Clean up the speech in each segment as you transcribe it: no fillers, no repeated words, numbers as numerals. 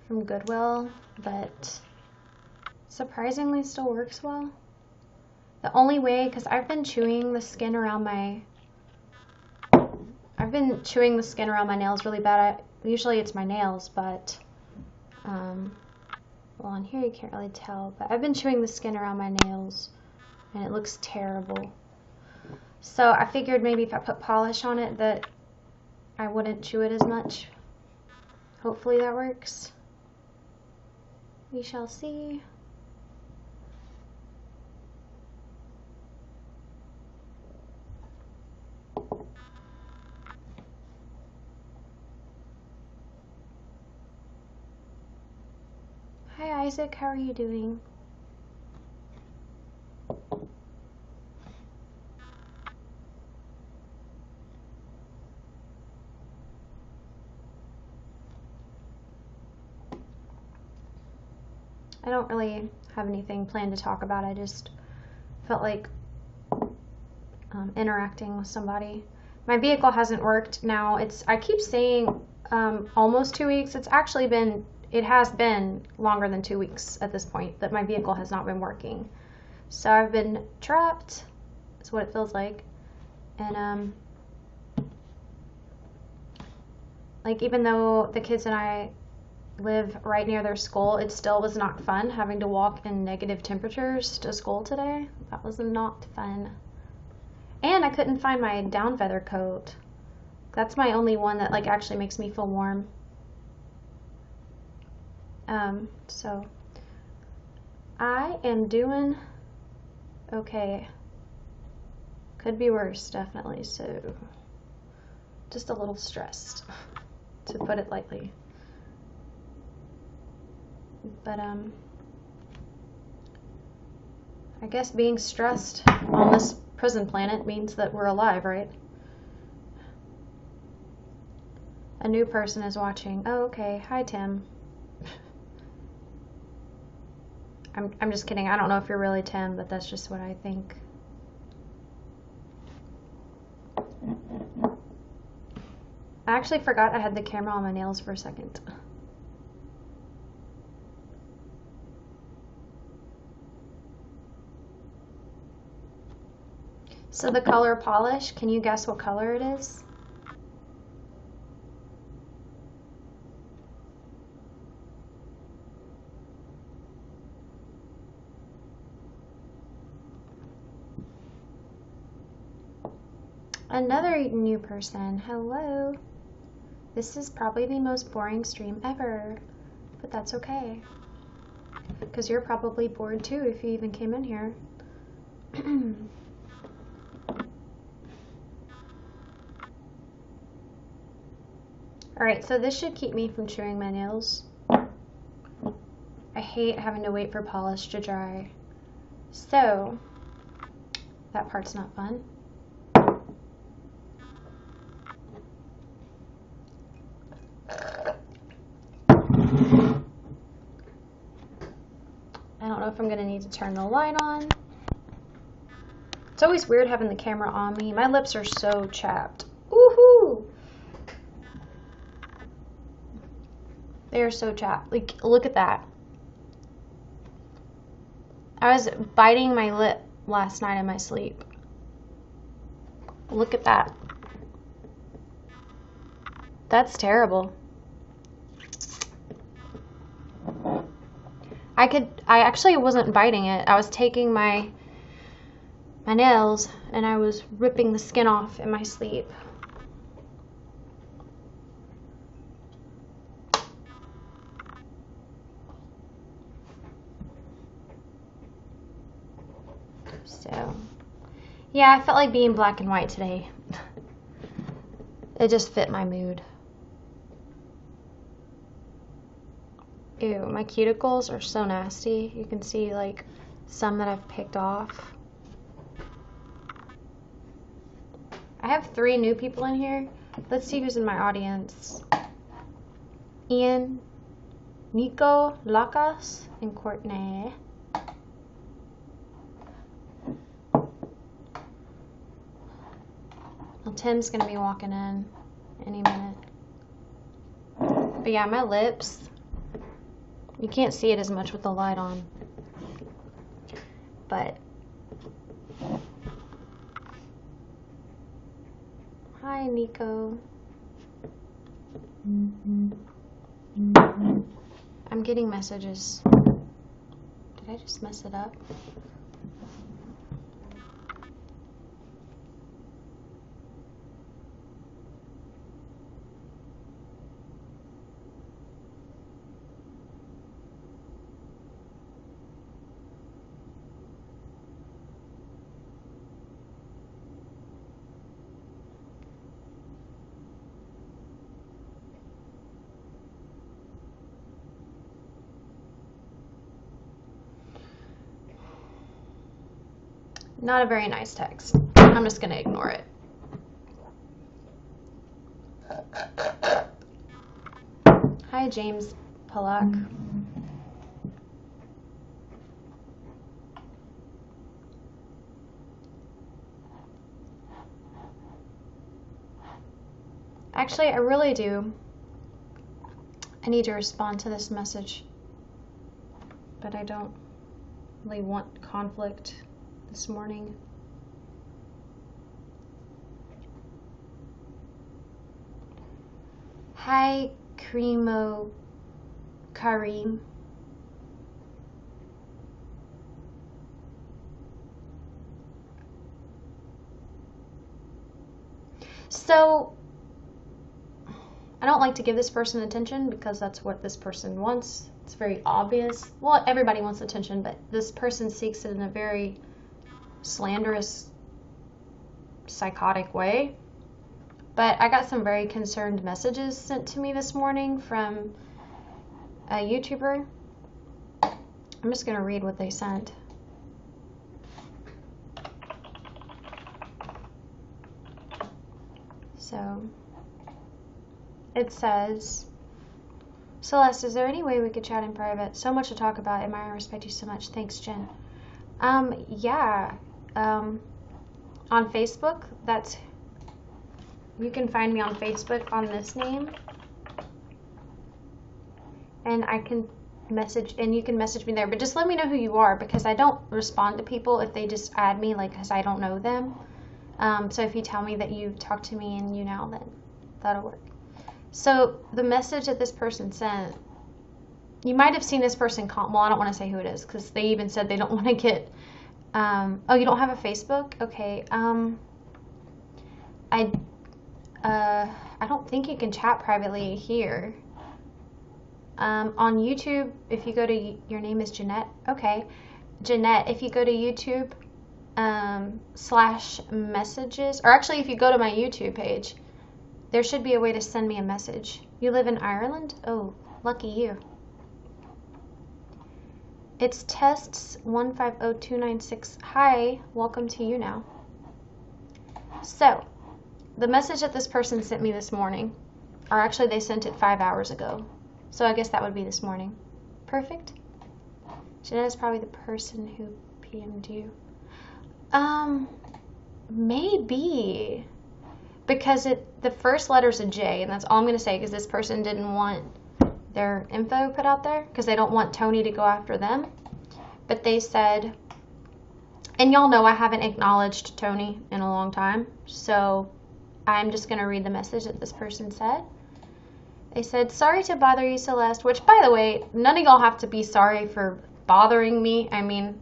from Goodwill, but surprisingly still works well. The only way, because I've been chewing the skin around my nails really bad. Usually it's my nails, but well, on here you can't really tell, but I've been chewing the skin around my nails and it looks terrible. So I figured maybe if I put polish on it that I wouldn't chew it as much. Hopefully that works. We shall see. Hi Isaac, how are you doing? I don't really have anything planned to talk about. I just felt like interacting with somebody. My vehicle hasn't worked now. I keep saying almost 2 weeks. It has been longer than 2 weeks at this point that my vehicle has not been working. So I've been trapped, is what it feels like. And like even though the kids and I live right near their school, it still was not fun having to walk in negative temperatures to school today. That was not fun. And I couldn't find my down feather coat. That's my only one that like actually makes me feel warm. So I am doing okay. Could be worse, definitely. So just a little stressed, to put it lightly. But I guess being stressed on this prison planet means that we're alive, right? A new person is watching. Oh, okay. Hi, Tim. I'm just kidding. I don't know if you're really Tim, but that's just what I think. I actually forgot I had the camera on my nails for a second. So the color polish, can you guess what color it is? Another new person. Hello. This is probably the most boring stream ever, but that's okay. Because you're probably bored too if you even came in here. Alright, so this should keep me from chewing my nails. I hate having to wait for polish to dry. So, that part's not fun. I don't know if I'm going to need to turn the light on. It's always weird having the camera on me. My lips are so chapped. Woohoo! They are so chapped. Like, look at that. I was biting my lip last night in my sleep. Look at that. That's terrible. I actually wasn't biting it. I was taking my nails and I was ripping the skin off in my sleep. So, yeah, I felt like being black and white today. It just fit my mood. Ew, my cuticles are so nasty. You can see like some that I've picked off. I have 3 new people in here. Let's see who's in my audience. Ian, Nico, Lacas, and Courtney. Well, Tim's gonna be walking in any minute. But yeah, my lips, You can't see it as much with the light on. But hi, Nico. I'm getting messages. Did I just mess it up? Not a very nice text. I'm just going to ignore it. Hi, James Pollack. Actually, I really do. I need to respond to this message, but I don't really want conflict this morning. Hi, Cremo Kareem. So, I don't like to give this person attention because that's what this person wants. It's very obvious. Well, everybody wants attention, but this person seeks it in a very slanderous, psychotic way. But I got some very concerned messages sent to me this morning from a YouTuber. I'm just going to read what they sent. So, it says, Celeste, is there any way we could chat in private? So much to talk about. Admire and respect you so much. Thanks, Jen. Yeah. On Facebook, you can find me on Facebook on this name. And I can message, and you can message me there. But just let me know who you are, because I don't respond to people if they just add me, like, because I don't know them. So if you tell me that you've talked to me in YouNow, then that'll work. So the message that this person sent, you might have seen this person well, I don't want to say who it is, because they even said they don't want to get, oh, you don't have a Facebook? Okay, I don't think you can chat privately here. On YouTube, if you go to, your name is Jeanette? Okay, Jeanette, if you go to YouTube, /messages, or actually if you go to my YouTube page, there should be a way to send me a message. You live in Ireland? Oh, lucky you. It's tests 150296. Hi, welcome to YouNow. So, the message that this person sent me this morning, or actually they sent it 5 hours ago. So I guess that would be this morning. Perfect. Jeanette is probably the person who PM'd you. Maybe. Because the first letter's a J, and that's all I'm going to say, because this person didn't want their info put out there, because they don't want Tony to go after them. But they said, and y'all know I haven't acknowledged Tony in a long time, so I'm just going to read the message that this person said. They said, sorry to bother you, Celeste, which, by the way, none of y'all have to be sorry for bothering me. I mean,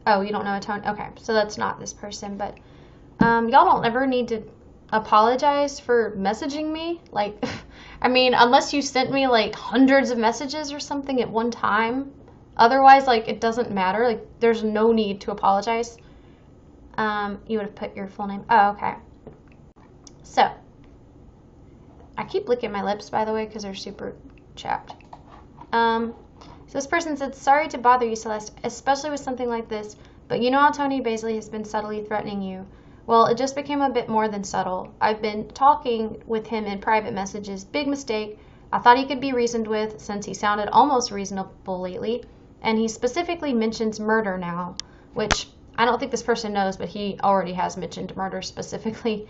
oh, you don't know a Tony? Okay, so that's not this person, but y'all don't ever need to apologize for messaging me. Like, I mean, unless you sent me, like, hundreds of messages or something at one time. Otherwise, like, it doesn't matter. Like, there's no need to apologize. You would have put your full name. Oh, okay. So, I keep licking my lips, by the way, because they're super chapped. So this person said, sorry to bother you, Celeste, especially with something like this, but you know how Tony Baisley has been subtly threatening you. Well, it just became a bit more than subtle. I've been talking with him in private messages. Big mistake. I thought he could be reasoned with, since he sounded almost reasonable lately. And he specifically mentions murder now, which I don't think this person knows, but he already has mentioned murder specifically.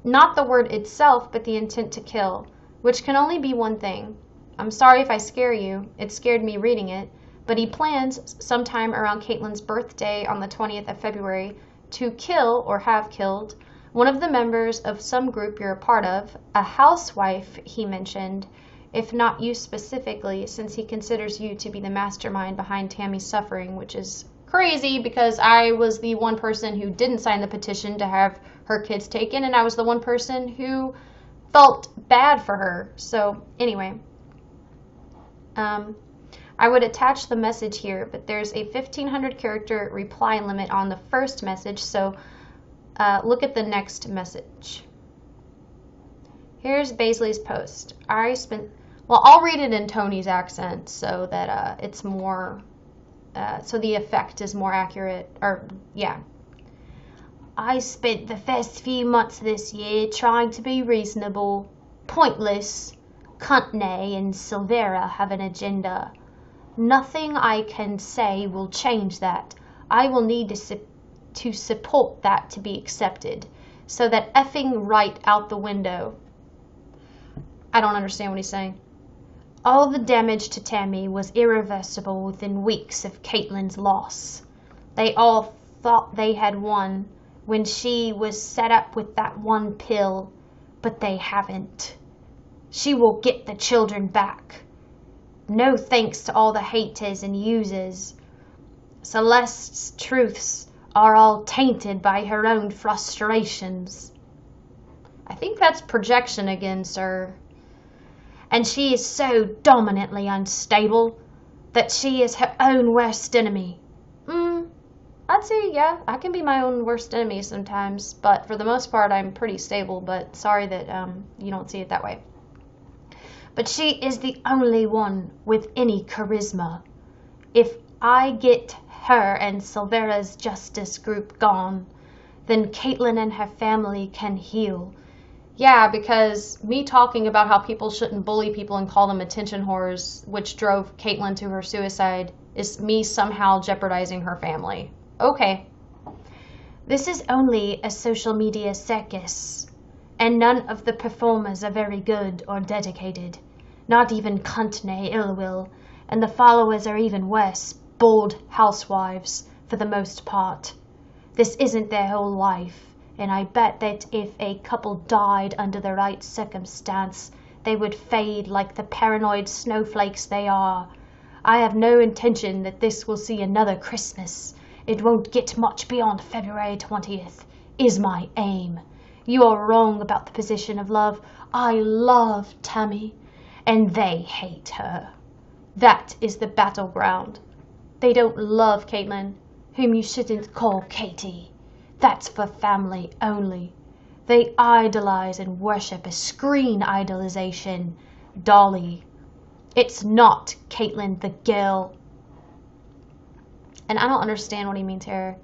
Not the word itself, but the intent to kill, which can only be one thing. I'm sorry if I scare you. It scared me reading it. But he plans sometime around Caitlin's birthday on the 20th of February to kill, or have killed, one of the members of some group you're a part of, a housewife, he mentioned, if not you specifically, since he considers you to be the mastermind behind Tammy's suffering, which is crazy because I was the one person who didn't sign the petition to have her kids taken, and I was the one person who felt bad for her. So anyway, I would attach the message here, but there's a 1,500 character reply limit on the first message, so look at the next message. Here's Baisley's post. Well, I'll read it in Tony's accent so that it's more, so the effect is more accurate, or yeah. I spent the first few months this year trying to be reasonable, pointless. Contney and Silvera have an agenda. Nothing I can say will change that. I will need to support that to be accepted. So that effing right out the window. I don't understand what he's saying. All the damage to Tammy was irreversible within weeks of Caitlin's loss. They all thought they had won when she was set up with that one pill, but they haven't. She will get the children back. No thanks to all the haters and users. Celeste's truths are all tainted by her own frustrations. I think that's projection again, sir. And she is so dominantly unstable that she is her own worst enemy. I'd say, yeah, I can be my own worst enemy sometimes, but for the most part, I'm pretty stable, but sorry that you don't see it that way. But she is the only one with any charisma. If I get her and Silvera's justice group gone, then Caitlin and her family can heal. Yeah, because me talking about how people shouldn't bully people and call them attention whores, which drove Caitlin to her suicide, is me somehow jeopardizing her family. Okay. This is only a social media circus, and none of the performers are very good or dedicated. Not even Contney Illwill, and the followers are even worse, bold housewives, for the most part. This isn't their whole life, and I bet that if a couple died under the right circumstance, they would fade like the paranoid snowflakes they are. I have no intention that this will see another Christmas. It won't get much beyond February 20th, is my aim. You are wrong about the position of love. I love Tammy, and they hate her. That is the battleground. They don't love Caitlin, whom you shouldn't call Katie. That's for family only. They idolize and worship a screen idolization, Dolly. It's not Caitlin the girl. And I don't understand what he means here.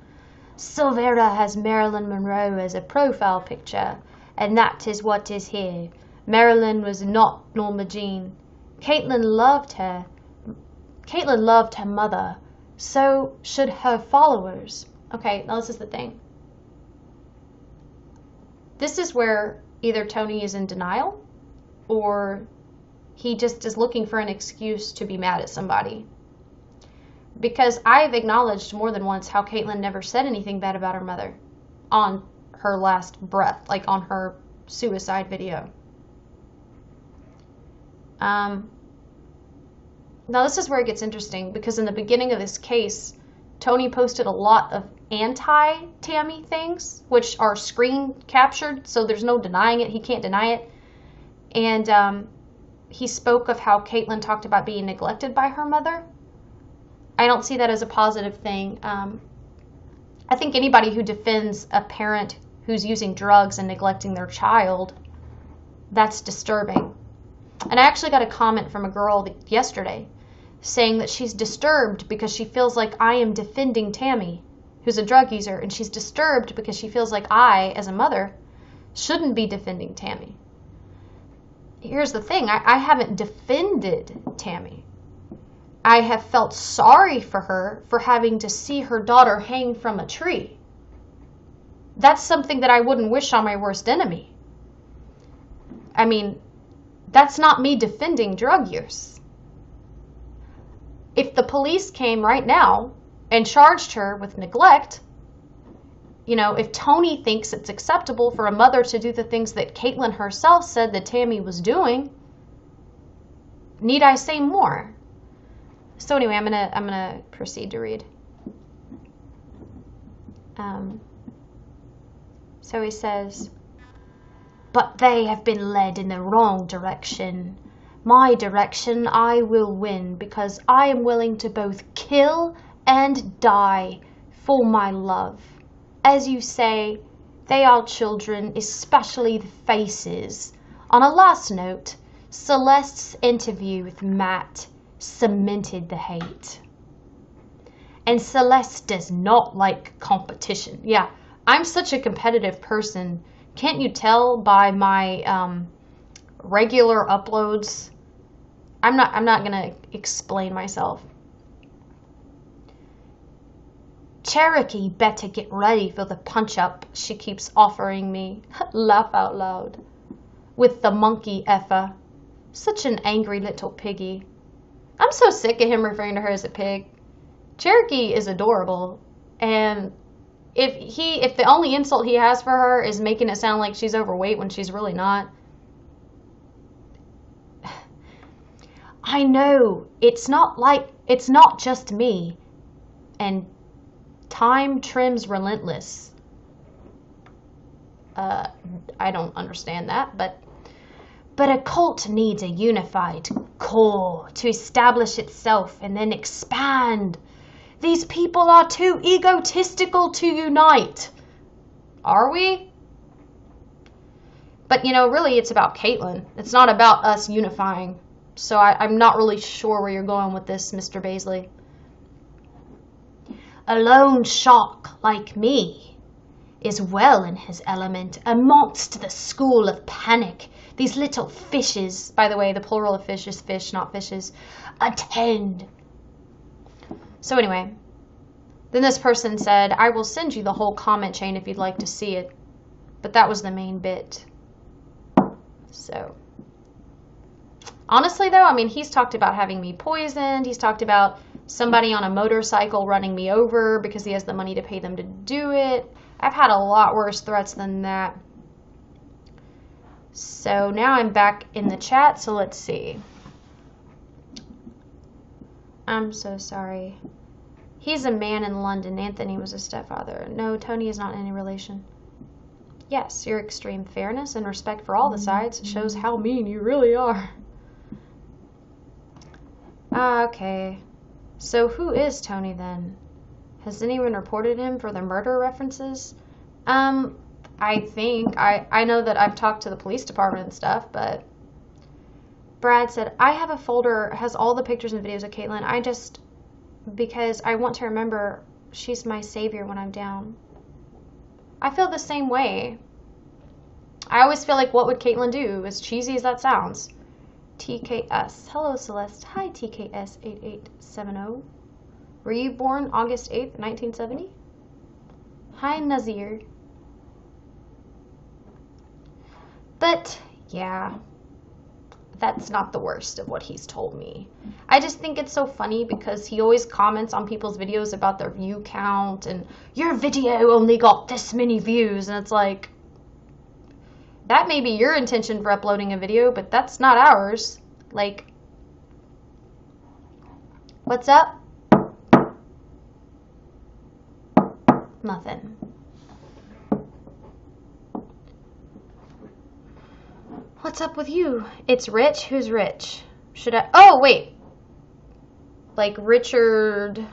Silvera has Marilyn Monroe as a profile picture, and that is what is here. Marilyn was not Norma Jean. Caitlin loved her. Caitlin loved her mother. So should her followers. Okay, now this is the thing. This is where either Tony is in denial, or he just is looking for an excuse to be mad at somebody. Because I've acknowledged more than once how Caitlin never said anything bad about her mother on her last breath, like on her suicide video. Now this is where it gets interesting, because in the beginning of this case, Tony posted a lot of anti-Tammy things, which are screen captured, so there's no denying it. He can't deny it. And he spoke of how Caitlin talked about being neglected by her mother. I don't see that as a positive thing. I think anybody who defends a parent who's using drugs and neglecting their child, that's disturbing. And I actually got a comment from a girl yesterday saying that she's disturbed because she feels like I am defending Tammy, who's a drug user, and she's disturbed because she feels like I, as a mother, shouldn't be defending Tammy. Here's the thing, I haven't defended Tammy. I have felt sorry for her for having to see her daughter hang from a tree. That's something that I wouldn't wish on my worst enemy. I mean, That's not me defending drug use. If the police came right now and charged her with neglect, you know, if Tony thinks it's acceptable for a mother to do the things that Caitlin herself said that Tammy was doing, need I say more? So anyway, I'm gonna proceed to read. So he says, but they have been led in the wrong direction. My direction I will win, because I am willing to both kill and die for my love. As you say, they are children, especially the faces. On a last note, Celeste's interview with Matt cemented the hate. And Celeste does not like competition. Yeah, I'm such a competitive person. Can't you tell by my regular uploads? I'm not gonna explain myself. Cherokee better get ready for the punch-up she keeps offering me. Laugh out loud. With the monkey effer. Such an angry little piggy. I'm so sick of him referring to her as a pig. Cherokee is adorable, and if the only insult he has for her is making it sound like she's overweight when she's really not. I know, it's not just me. And time trims relentless. I don't understand that, but a cult needs a unified core to establish itself and then expand. These people are too egotistical to unite. Are we? But, you know, really it's about Caitlin. It's not about us unifying. So I'm not really sure where you're going with this, Mr. Baisley. A lone shark like me is well in his element amongst the school of panic. These little fishes, by the way, the plural of fish is fish, not fishes, attend. So anyway, then this person said, I will send you the whole comment chain if you'd like to see it. But that was the main bit. So, honestly though, I mean, he's talked about having me poisoned. He's talked about somebody on a motorcycle running me over because he has the money to pay them to do it. I've had a lot worse threats than that. So now I'm back in the chat, so let's see. I'm so sorry. He's a man in London. Anthony was a stepfather. No, Tony is not in any relation. Yes, your extreme fairness and respect for all the sides shows how mean you really are. Okay. So who is Tony then? Has anyone reported him for the murder references? I think. I know that I've talked to the police department and stuff, but Brad said, I have a folder, has all the pictures and videos of Caitlin. Because I want to remember she's my savior when I'm down. I feel the same way. I always feel like, what would Caitlin do? As cheesy as that sounds. TKS. Hello, Celeste. Hi, TKS8870. Were you born August 8th, 1970? Hi, Nazir. But, yeah, that's not the worst of what he's told me. I just think it's so funny because he always comments on people's videos about their view count and your video only got this many views, and it's like, that may be your intention for uploading a video, but that's not ours. Like, what's up? Nothing. What's up with you? It's Rich? Who's Rich? Should I? Oh, wait. Like Richard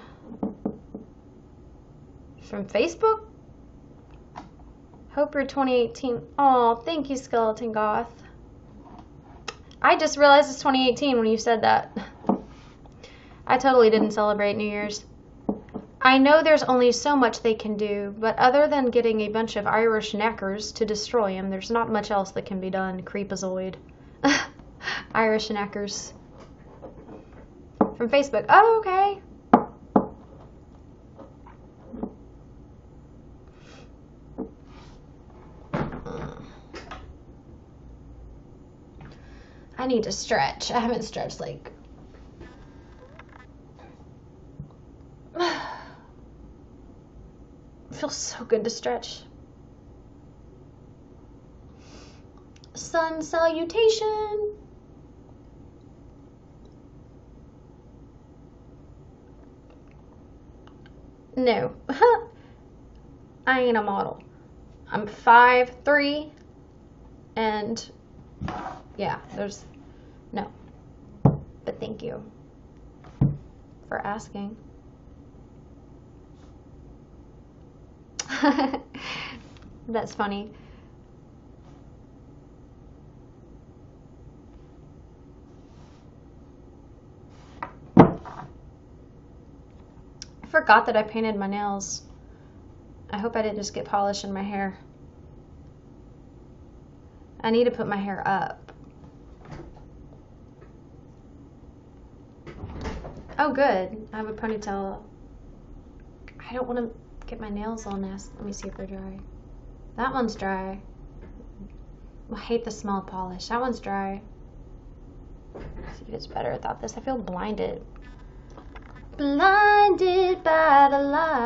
from Facebook? Hope you're 2018. Oh, thank you, Skeleton Goth. I just realized it's 2018 when you said that. I totally didn't celebrate New Year's. I know there's only so much they can do, but other than getting a bunch of Irish knackers to destroy him, there's not much else that can be done. Creepazoid. Irish knackers. From Facebook. Oh, okay. I I need to stretch. I haven't stretched like... It feels so good to stretch. Sun salutation. No. I ain't a model. I'm 5'3", and yeah, there's no. But thank you for asking. That's funny. I forgot that I painted my nails. I hope I didn't just get polish in my hair. I need to put my hair up. Oh, good. I have a ponytail. I don't want to get my nails all nasty. Let me see if they're dry. That one's dry. I hate the smell of polish. That one's dry. Let's see if it's better without this. I feel blinded. Blinded by the light.